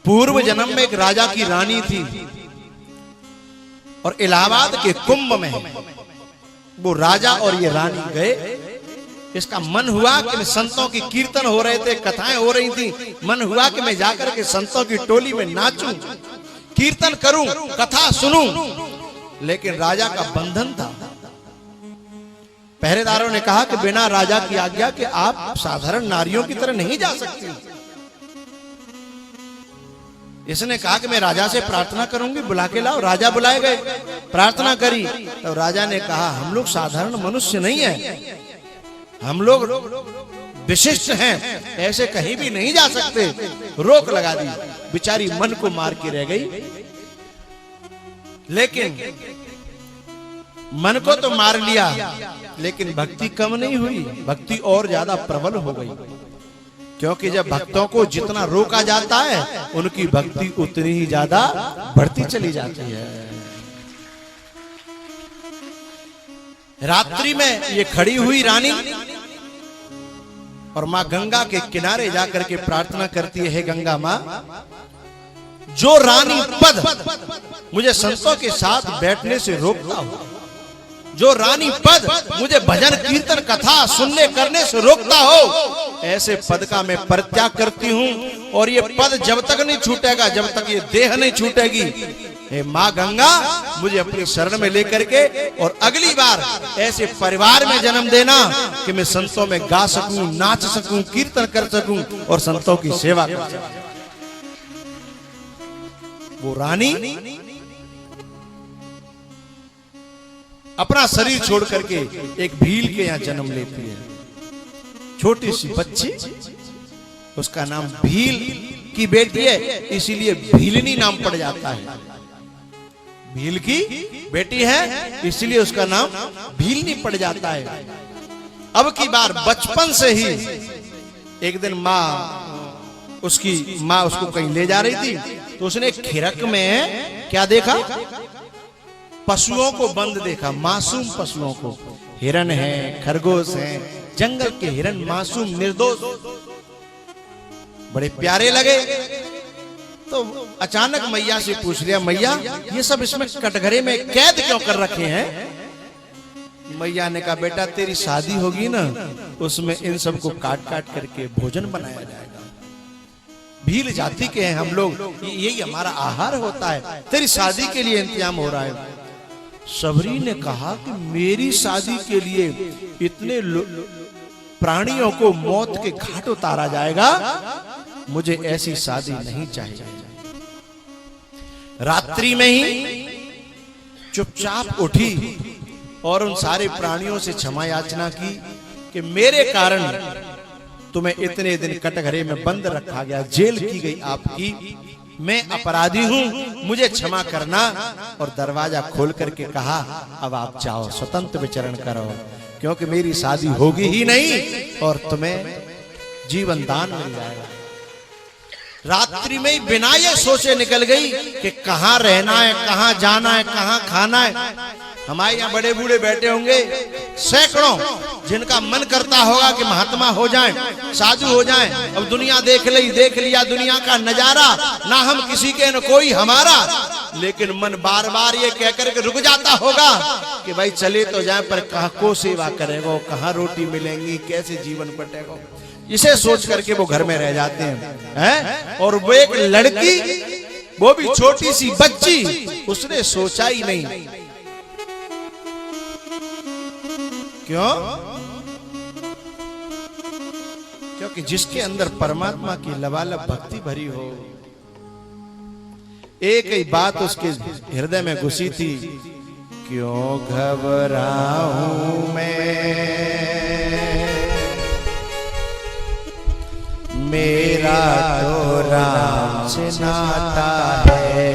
पूर्व जन्म में एक राजा की रानी थी और इलाहाबाद के कुंभ में वो राजा और ये रानी गए। इसका मन हुआ कि संतों की कीर्तन हो रहे थे, कथाएं हो रही थी, मन हुआ कि मैं जाकर के संतों की टोली में नाचूं, कीर्तन करूं, कथा सुनूं। लेकिन राजा का बंधन था। पहरेदारों ने कहा कि बिना राजा की आज्ञा के आप साधारण नारियों की तरह नहीं जा सकती। इसने कहा कि मैं राजा से प्रार्थना करूंगी, बुला के लाओ। राजा बुलाए गए, प्रार्थना करी तो राजा ने कहा हम लोग साधारण मनुष्य नहीं है, हम लोग विशिष्ट हैं, ऐसे कहीं भी नहीं जा सकते। रोक लगा दी। बेचारी मन को मार के रह गई। लेकिन मन को तो मार लिया, लेकिन भक्ति कम नहीं हुई, भक्ति और ज्यादा प्रबल हो गई। क्योंकि जब भक्तों को जितना रोका जाता है उनकी भक्ति उतनी ही ज्यादा बढ़ती चली जाती है। रात्रि में ये खड़ी हुई रानी और मां गंगा के किनारे जाकर के प्रार्थना करती है, हे गंगा मां, जो रानी पद मुझे संतों के साथ बैठने से रोकता हो, जो रानी पद मुझे भजन कीर्तन कथा सुनने करने से रोकता हो, ऐसे पद का मैं परित्याग करती हूं। और ये पद जब तक नहीं छूटेगा, जब तक ये देह नहीं छूटेगी, हे मां गंगा मुझे अपनी शरण में लेकर के और अगली बार ऐसे परिवार में जन्म देना कि मैं संतों में गा सकूं, नाच सकूं, कीर्तन कर सकूं और संतों की सेवा कर सकूं। वो रानी अपना शरीर छोड़ करके एक भील के यहां जन्म लेती है। छोटी सी बच्ची, उसका नाम भील की बेटी है, इसीलिए भीलनी नाम पड़ जाता है। भील की बेटी है इसलिए उसका नाम भीलनी पड़ जाता है। अब की बार बचपन से ही एक दिन उसकी माँ उसको कहीं ले जा रही थी, तो उसने एक खिरक में क्या देखा, पशुओं को बंद देखा, मासूम पशुओं को। हिरन है, खरगोश है, जंगल के हिरन मासूम निर्दोष, बड़े प्यारे लगे। तो अचानक मैया से पूछ लिया, मैया ये सब इसमें कटघरे में कैद क्यों कर रखे हैं? मैया ने कहा, बेटा तेरी शादी होगी ना, उसमें इन सबको काट काट करके भोजन बनाया जाएगा। भील जाति के हैं हम लोग, यही हमारा आहार होता है, तेरी शादी के लिए इंतजाम हो रहा है। सबरी ने कहा कि मेरी शादी के लिए इतने प्राणियों को मौत के घाट उतारा जाएगा, मुझे ऐसी शादी नहीं चाहिए। रात्रि में ही चुपचाप उठी और उन सारे प्राणियों से क्षमा याचना की कि मेरे कारण तुम्हें इतने दिन कटघरे में बंद रखा गया, जेल की गई आपकी, मैं अपराधी हूं, मुझे क्षमा करना। और दरवाजा खोल करके कहा, अब आप जाओ, स्वतंत्र विचरण करो, क्योंकि मेरी शादी होगी ही नहीं और तुम्हें जीवन दान मिल जाएगा। रात्रि में बिना ये सोचे निकल गई कि कहां रहना है, कहां जाना है, कहां खाना है। हमारे यहाँ बड़े बूढ़े बैठे होंगे सैकड़ों, जिनका मन करता होगा कि महात्मा हो जाएं, साधु हो जाएं। अब दुनिया देख लिया दुनिया का नजारा, ना हम किसी के न कोई हमारा, लेकिन मन बार बार ये कहकर के रुक जाता होगा कि भाई चले तो जाए, पर कहां को सेवा करेगा, कहां रोटी मिलेंगी, कैसे जीवन कटेगा, इसे सोच करके वो घर में रह जाते हैं। और वो एक लड़की, वो भी छोटी सी बच्ची, उसने सोचा ही नहीं। क्यों? क्योंकि जिसके अंदर परमात्मा की लबालब भक्ति भरी हो, एक ही बात उसके हृदय में घुसी थी, क्यों घबराऊं मैं, मेरा तो राम से नाता है।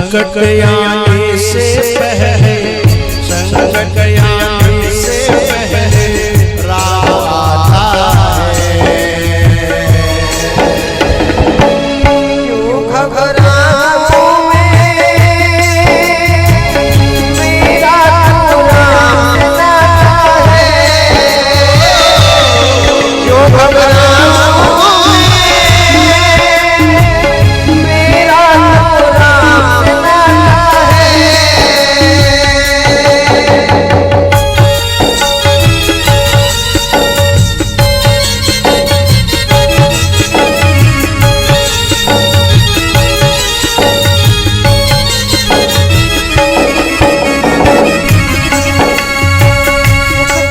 संकट आने से पहले, संकट आने से पहले राम आता है। क्यों घबराऊं मैं, मेरा तो राम आता है। क्यों घबराऊं मेरा तो राम आता है।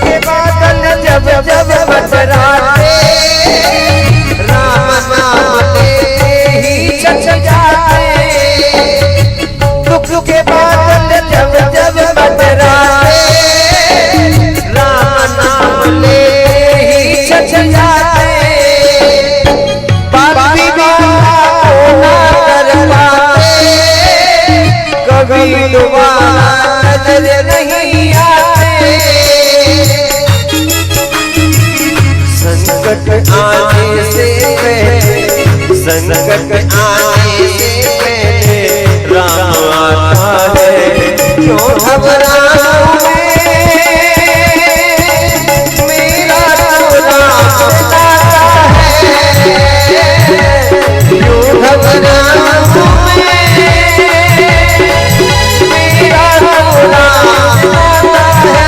के बादल जब जब बरसाते, राम नाम लेते ही छछ जाते। दुख के बादल जब जब बरसाते, राम नाम लेते ही छछ जाते। बात भी को ना कर पाते, कभी दोबारा नजर नहीं आते। संकट आने से पहले, संकट आने से पहले राम आता है। क्यों घबराऊं मैं, मेरा तो राम आता है। क्यों घबराऊं मैं, मेरा तो राम आता है।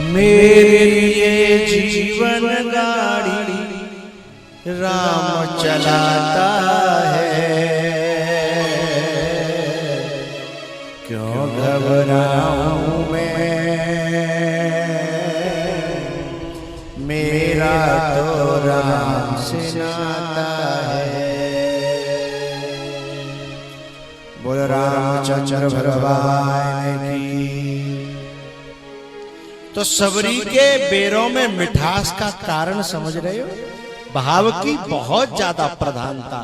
मेरे लिए जीवन गाड़ी राम चलाता है। क्यों घबराऊं मैं, मेरा तो राम से नाता है। बोल रामचंद्र भगवान की। तो सबरी के बेरों में मिठास का कारण समझ रहे हो? भाव की बहुत ज्यादा प्रधानता,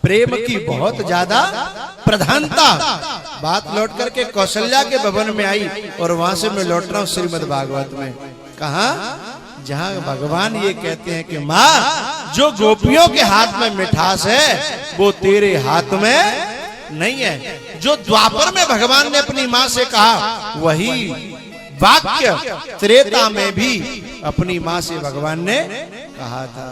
प्रेम की बहुत ज्यादा प्रधानता। बात लौट करके कौशल्या के भवन में आई और वहां से मैं लौट रहा हूं श्रीमद् भागवत में। कहा? जहां भगवान ये कहते हैं कि माँ, जो गोपियों के हाथ में मिठास है वो तेरे हाथ में नहीं है। जो द्वापर में भगवान ने अपनी माँ से कहा वही वाक्य त्रेता में भी अपनी माँ से भगवान ने कहा था।